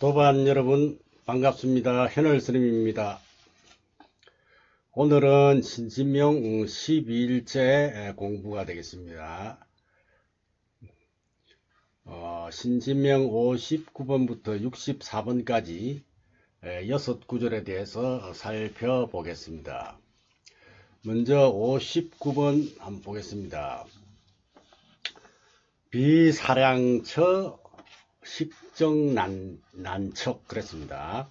도반 여러분 반갑습니다. 현월 스님입니다. 오늘은 신진명 12일째 공부가 되겠습니다. 신진명 59번부터 64번까지 6구절에 대해서 살펴보겠습니다. 먼저 59번 한번 보겠습니다. 비사량처 식정난척 그랬습니다.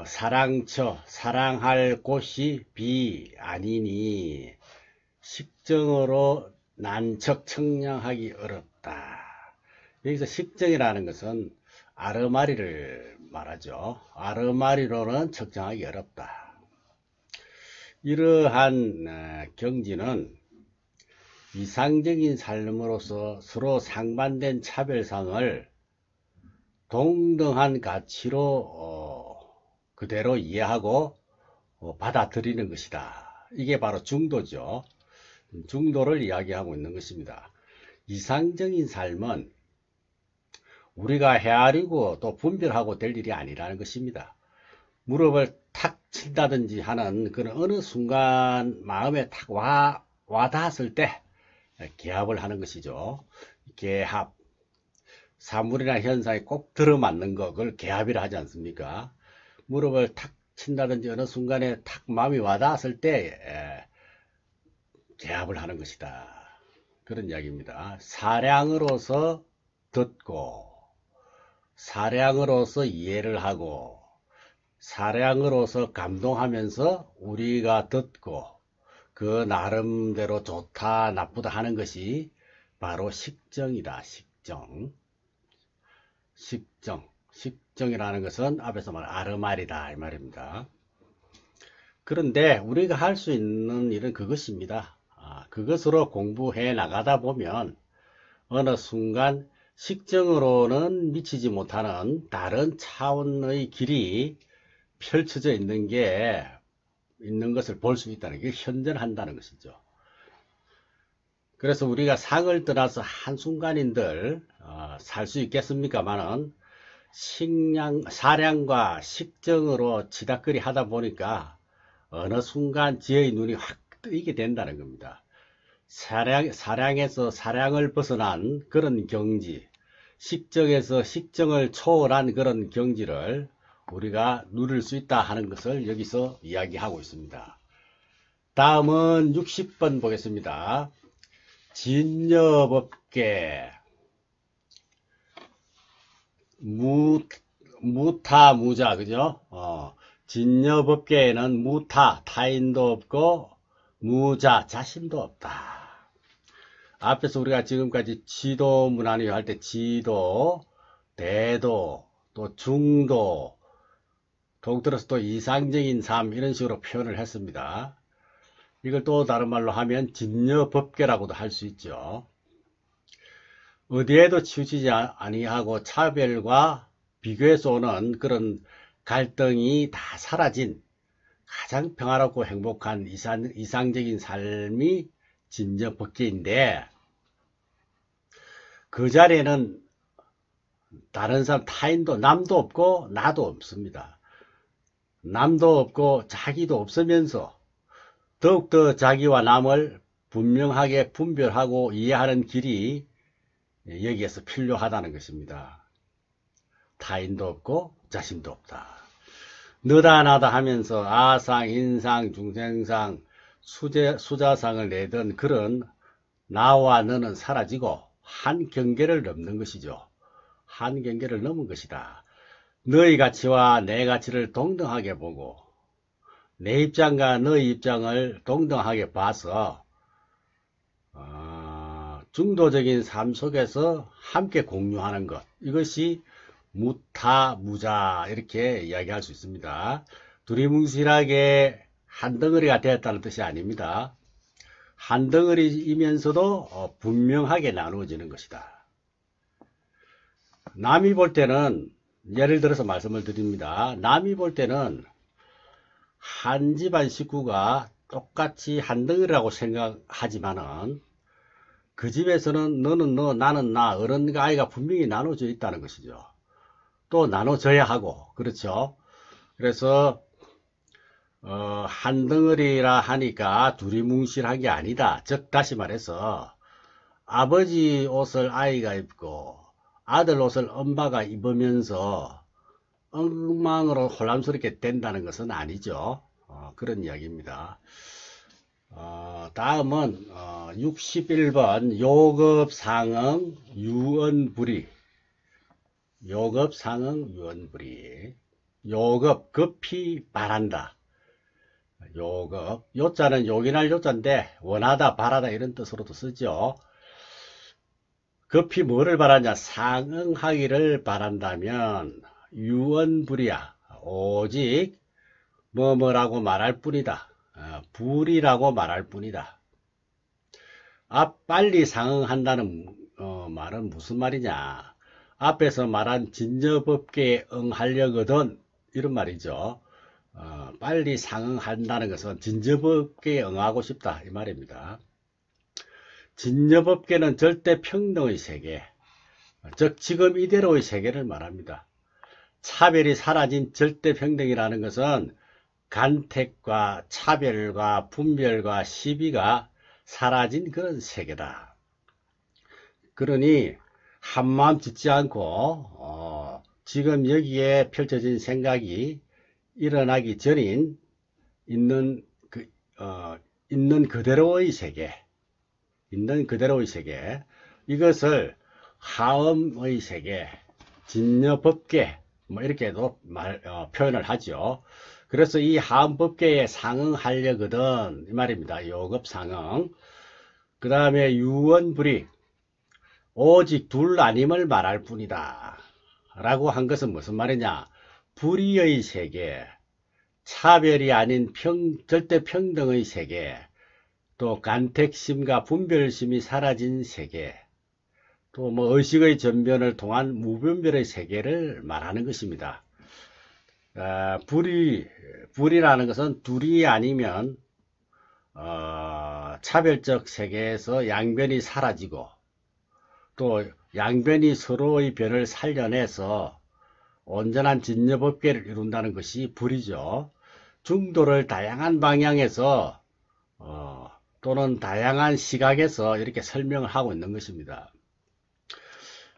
사랑처 사랑할 곳이 비 아니니 식정으로 난척 청량하기 어렵다. 여기서 식정이라는 것은 아르마리를 말하죠. 아르마리로는 측정하기 어렵다. 이러한 경지는 이상적인 삶으로서 서로 상반된 차별상을 동등한 가치로 그대로 이해하고 받아들이는 것이다. 이게 바로 중도죠. 중도를 이야기하고 있는 것입니다. 이상적인 삶은 우리가 헤아리고 또 분별하고 될 일이 아니라는 것입니다. 무릎을 탁 친다든지 하는 그런 어느 순간 마음에 탁 와닿았을 때 개합을 하는 것이죠. 개합. 사물이나 현상에 꼭 들어맞는 거, 그걸 개합이라 하지 않습니까? 무릎을 탁 친다든지 어느 순간에 탁 마음이 와닿았을 때 개합을 하는 것이다. 그런 이야기입니다. 사량으로서 듣고, 사량으로서 이해를 하고, 사량으로서 감동하면서 우리가 듣고, 그 나름대로 좋다 나쁘다 하는 것이 바로 식정이다. 식정이라는 것은 앞에서 말한 아르마리다 이 말입니다. 그런데 우리가 할 수 있는 일은 그것입니다. 그것으로 공부해 나가다 보면 어느 순간 식정으로는 미치지 못하는 다른 차원의 길이 펼쳐져 있는 것을 볼 수 있다는 게 현존한다는 것이죠. 그래서 우리가 상을 떠나서 한순간인들 살 수 있겠습니까마는 사량과 식정으로 치닫거리 하다 보니까 어느 순간 지의 눈이 확 뜨이게 된다는 겁니다. 사량에서 사량을 벗어난 그런 경지, 식정에서 식정을 초월한 그런 경지를 우리가 누릴 수 있다 하는 것을 여기서 이야기하고 있습니다. 다음은 60번 보겠습니다. 진여법계 무타무자 그죠? 진여법계에는 타인도 없고 무자 자신도 없다. 앞에서 우리가 지금까지 지도 문안위 할 때 지도, 대도, 또 중도, 동떨어서 또 이상적인 삶 이런 식으로 표현을 했습니다. 이걸 또 다른 말로 하면 진여법계라고도 할 수 있죠. 어디에도 치우치지 아니하고 차별과 비교해서 오는 그런 갈등이 다 사라진 가장 평화롭고 행복한 이상적인 삶이 진여법계인데 그 자리에는 다른 사람 타인도 남도 없고 나도 없습니다. 남도 없고 자기도 없으면서 더욱더 자기와 남을 분명하게 분별하고 이해하는 길이 여기에서 필요하다는 것입니다. 타인도 없고 자신도 없다. 너다 나다 하면서 아상, 인상, 중생상, 수자상을 내던 그런 나와 너는 사라지고 한 경계를 넘는 것이죠. 한 경계를 넘은 것이다. 너의 가치와 내 가치를 동등하게 보고 내 입장과 너의 입장을 동등하게 봐서 중도적인 삶 속에서 함께 공유하는 것, 이것이 무타무자 이렇게 이야기할 수 있습니다. 두리뭉실하게 한 덩어리가 되었다는 뜻이 아닙니다. 한 덩어리이면서도 분명하게 나누어지는 것이다. 남이 볼 때는 예를 들어서 말씀을 드립니다. 남이 볼 때는 한 집안 식구가 똑같이 한 덩어리라고 생각하지만은 그 집에서는 너는 너, 나는 나, 어른과 아이가 분명히 나눠져 있다는 것이죠. 또 나눠져야 하고, 그렇죠. 그래서 한 덩어리라 하니까 두리뭉실한 게 아니다. 즉 다시 말해서 아버지 옷을 아이가 입고 아들 옷을 엄마가 입으면서 엉망으로 혼란스럽게 된다는 것은 아니죠. 그런 이야기입니다. 다음은 61번 요급상응 유언부리. 요급상응 유언부리. 요급 급히 바란다. 요급 요자는 요긴할 요자인데 원하다 바라다 이런 뜻으로도 쓰죠. 급히 뭐를 바라냐, 상응하기를 바란다면 유언부리야, 오직 뭐뭐라고 말할 뿐이다. 불이라고 말할 뿐이다. 빨리 상응한다는 말은 무슨 말이냐, 앞에서 말한 진저법계에 응하려거든 이런 말이죠. 빨리 상응한다는 것은 진저법계에 응하고 싶다 이 말입니다. 진여법계는 절대 평등의 세계, 즉 지금 이대로의 세계를 말합니다. 차별이 사라진 절대 평등이라는 것은 간택과 차별과 분별과 시비가 사라진 그런 세계다. 그러니 한마음 짓지 않고 지금 여기에 펼쳐진 생각이 일어나기 전인 있는 그대로의 세계, 있는 그대로의 세계, 이것을 하음의 세계, 진여법계 뭐 이렇게도 표현을 하죠. 그래서 이 하음법계에 상응하려거든 이 말입니다. 요급상응. 그 다음에 유언불이, 오직 둘 아님을 말할 뿐이다 라고 한 것은 무슨 말이냐, 불의의 세계, 차별이 아닌 절대 평등의 세계, 또 간택심과 분별심이 사라진 세계, 또 뭐 의식의 전변을 통한 무분별의 세계를 말하는 것입니다. 불이라는 것은 둘이 아니면 차별적 세계에서 양변이 사라지고, 또 양변이 서로의 변을 살려내서 온전한 진여법계를 이룬다는 것이 불이죠. 중도를 다양한 방향에서 또는 다양한 시각에서 이렇게 설명을 하고 있는 것입니다.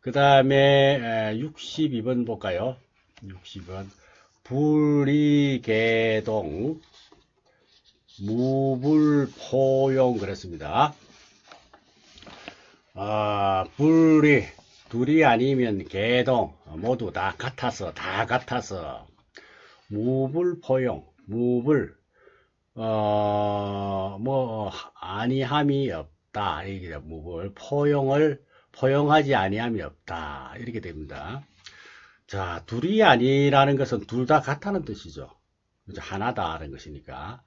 그 다음에 62번 볼까요? 60번 불이개동 무불포용 그랬습니다. 불이 둘이 아니면 개동 모두 다 같아서 무불포용, 무불 뭐 아니함이 없다, 이게 무불 포용하지 아니함이 없다 이렇게 됩니다. 자, 둘이 아니라는 것은 둘 다 같다는 뜻이죠. 하나다라는 것이니까.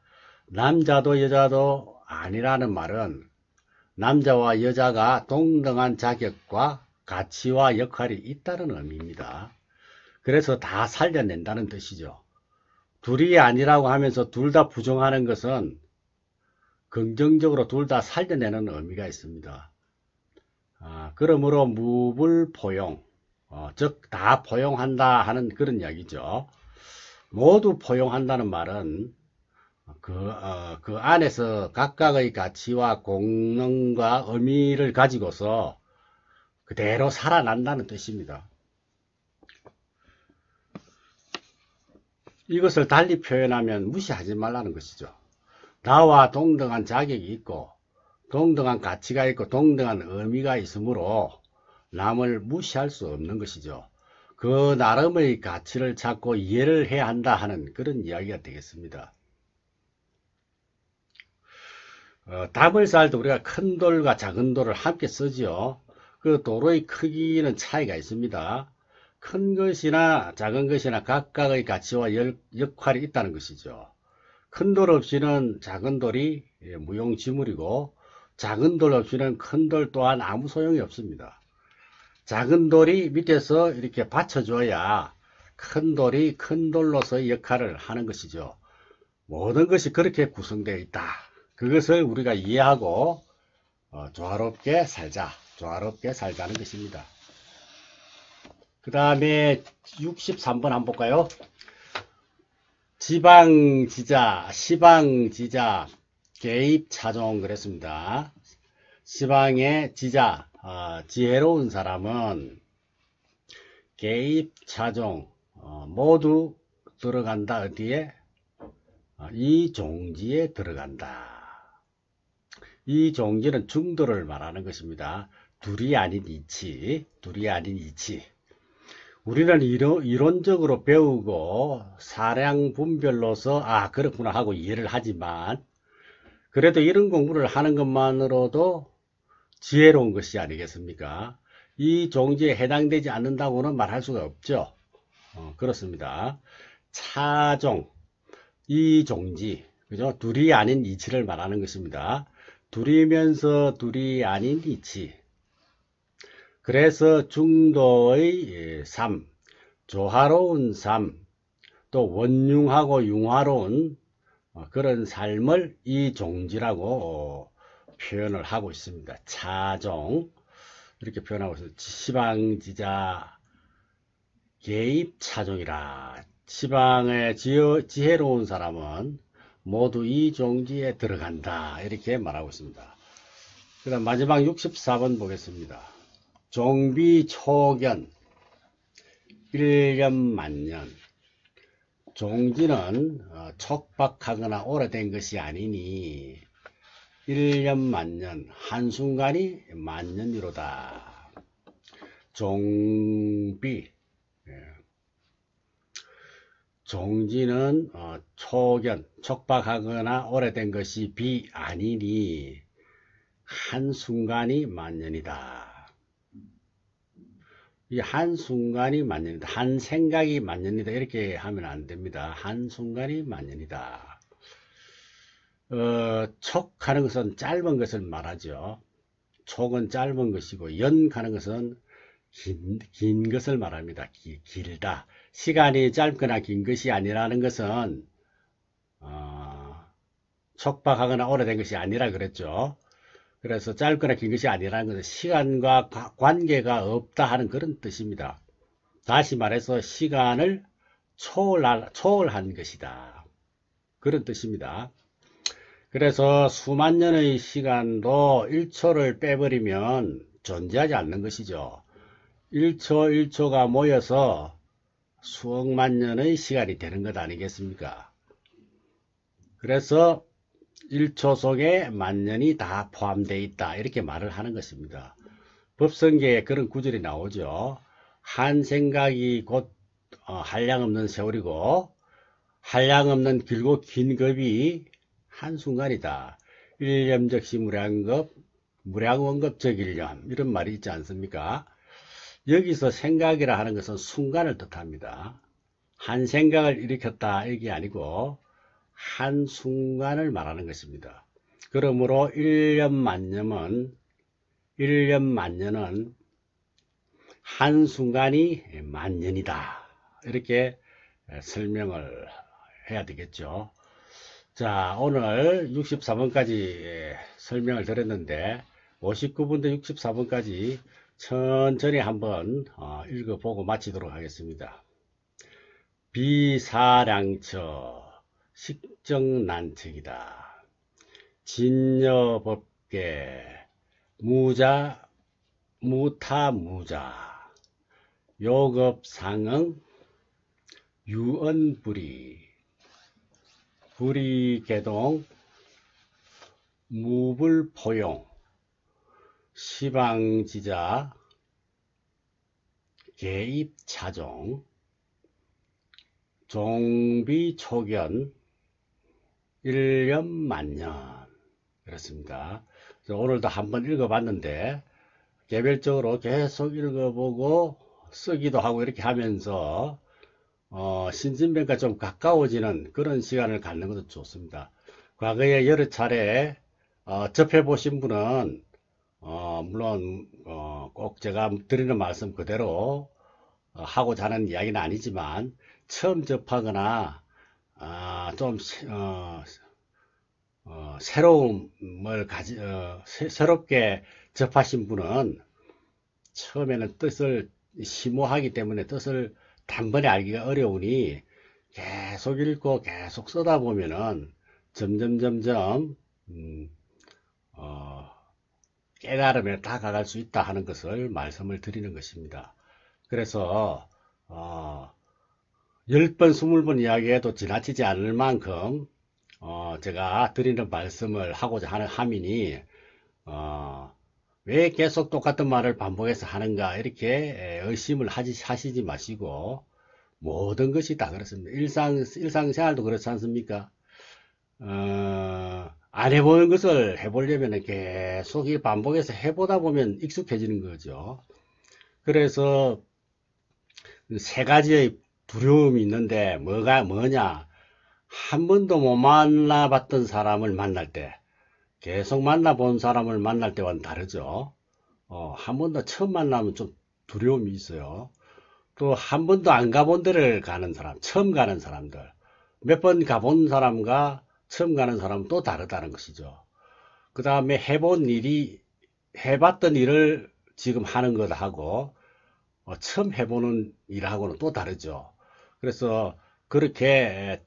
남자도 여자도 아니라는 말은 남자와 여자가 동등한 자격과 가치와 역할이 있다는 의미입니다. 그래서 다 살려낸다는 뜻이죠. 둘이 아니라고 하면서 둘 다 부정하는 것은 긍정적으로 둘 다 살려내는 의미가 있습니다. 그러므로 무불포용, 즉 다 포용한다 하는 그런 이야기죠. 모두 포용한다는 말은 그 안에서 각각의 가치와 공능과 의미를 가지고서 그대로 살아난다는 뜻입니다. 이것을 달리 표현하면 무시하지 말라는 것이죠. 나와 동등한 자격이 있고 동등한 가치가 있고 동등한 의미가 있으므로 남을 무시할 수 없는 것이죠. 그 나름의 가치를 찾고 이해를 해야 한다 하는 그런 이야기가 되겠습니다. 담을 쌓을 때 우리가 큰 돌과 작은 돌을 함께 쓰죠. 그 도로의 크기는 차이가 있습니다. 큰 것이나 작은 것이나 각각의 가치와 역할이 있다는 것이죠. 큰 돌 없이는 작은 돌이 무용지물이고 작은 돌 없이는 큰 돌 또한 아무 소용이 없습니다. 작은 돌이 밑에서 이렇게 받쳐줘야 큰 돌이 큰 돌로서의 역할을 하는 것이죠. 모든 것이 그렇게 구성되어 있다. 그것을 우리가 이해하고 조화롭게 살자는 것입니다. 그 다음에 63번 한번 볼까요? 지방지자, 시방지자, 개입차종 그랬습니다. 시방의 지자, 지혜로운 사람은 개입차종 모두 들어간다. 어디에? 이 종지에 들어간다. 이 종지는 중도를 말하는 것입니다. 둘이 아닌 이치, 둘이 아닌 이치. 우리는 이론적으로 배우고 사량 분별로서 그렇구나 하고 이해를 하지만 그래도 이런 공부를 하는 것만으로도 지혜로운 것이 아니겠습니까? 이 종지에 해당되지 않는다고는 말할 수가 없죠. 그렇습니다. 차종, 이 종지, 그죠? 둘이 아닌 이치를 말하는 것입니다. 둘이면서 둘이 아닌 이치. 그래서 중도의 삶, 조화로운 삶, 또 원융하고 융화로운 그런 삶을 이 종지라고 표현을 하고 있습니다. 차종 이렇게 표현하고 있습니다. 시방지자 개입차종이라. 시방의 지혜로운 사람은 모두 이 종지에 들어간다. 이렇게 말하고 있습니다. 그 다음 마지막 64번 보겠습니다. 종비초견 일년만년. 종지는 촉박하거나 오래된 것이 아니니 1년 만년 한순간이 만년이로다. 종비, 종지는 초견, 촉박하거나 오래된 것이 비 아니니 한순간이 만년이다. 이 한순간이 만년이다. 한 생각이 만년이다. 이렇게 하면 안 됩니다. 한순간이 만년이다. 촉하는 것은 짧은 것을 말하죠. 촉은 짧은 것이고 연하는 것은 긴 것을 말합니다. 길다. 시간이 짧거나 긴 것이 아니라는 것은 촉박하거나 오래된 것이 아니라 그랬죠. 그래서 짧거나 긴 것이 아니라는 것은 시간과 관계가 없다 하는 그런 뜻입니다. 다시 말해서 시간을 초월한 것이다. 그런 뜻입니다. 그래서 수만 년의 시간도 1초를 빼버리면 존재하지 않는 것이죠. 1초 1초가 모여서 수억만 년의 시간이 되는 것 아니겠습니까? 그래서 1초 속에 만년이 다 포함되어 있다. 이렇게 말을 하는 것입니다. 법성계에 그런 구절이 나오죠. 한 생각이 곧 한량없는 세월이고 한량없는 길고 긴 급이 한순간이다. 일념적시 무량급, 무량원급적1념 이런 말이 있지 않습니까? 여기서 생각이라 하는 것은 순간을 뜻합니다. 한 생각을 일으켰다 이게 아니고 한순간을 말하는 것입니다. 그러므로 1년 만년은 한순간이 만년이다. 이렇게 설명을 해야 되겠죠. 자, 오늘 64번까지 설명을 드렸는데 59번부터 64번까지 천천히 한번 읽어보고 마치도록 하겠습니다. 비사량처 식정난척이다. 진여법계 무타무자 요급상응 유언불이 불이개동 무불포용 시방지자 개입차종 종비초견 1년 만년 그렇습니다. 오늘도 한번 읽어봤는데 개별적으로 계속 읽어보고 쓰기도 하고 이렇게 하면서 신진변과 좀 가까워지는 그런 시간을 갖는 것도 좋습니다. 과거에 여러 차례 접해 보신 분은 물론 꼭 제가 드리는 말씀 그대로 하고자 하는 이야기는 아니지만 처음 접하거나 좀 새로움을 새롭게 접하신 분은 처음에는 뜻을 심오하기 때문에 뜻을 단번에 알기가 어려우니 계속 읽고 계속 쓰다 보면은 점점 어, 깨달음에 다가갈 수 있다 하는 것을 말씀을 드리는 것입니다. 그래서 10번, 20번 이야기해도 지나치지 않을 만큼 제가 드리는 말씀을 하고자 하는 함이니 왜 계속 똑같은 말을 반복해서 하는가 이렇게 의심을 하시지 마시고 모든 것이 다 그렇습니다. 일상생활도 그렇지 않습니까? 안 해보는 것을 해보려면 계속 반복해서 해보다 보면 익숙해지는 거죠. 그래서 세 가지의 두려움이 있는데 뭐냐? 한 번도 못 만나봤던 사람을 만날 때, 계속 만나본 사람을 만날 때와는 다르죠. 한 번도 처음 만나면 좀 두려움이 있어요. 또 한 번도 안 가본 데를 가는 사람, 처음 가는 사람들, 몇 번 가본 사람과 처음 가는 사람은 또 다르다는 것이죠. 그 다음에 해봤던 일을 지금 하는 것하고 처음 해보는 일하고는 또 다르죠. 그래서 그렇게